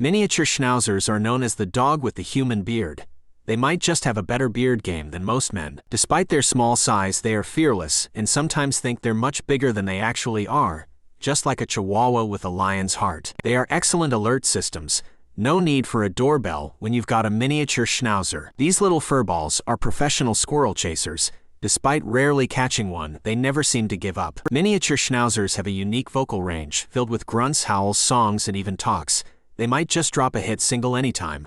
Miniature Schnauzers are known as the dog with the human beard. They might just have a better beard game than most men. Despite their small size, they are fearless and sometimes think they're much bigger than they actually are, just like a chihuahua with a lion's heart. They are excellent alert systems. No need for a doorbell when you've got a miniature Schnauzer. These little furballs are professional squirrel chasers. Despite rarely catching one, they never seem to give up. Miniature Schnauzers have a unique vocal range, filled with grunts, howls, songs, and even talks. They might just drop a hit single anytime.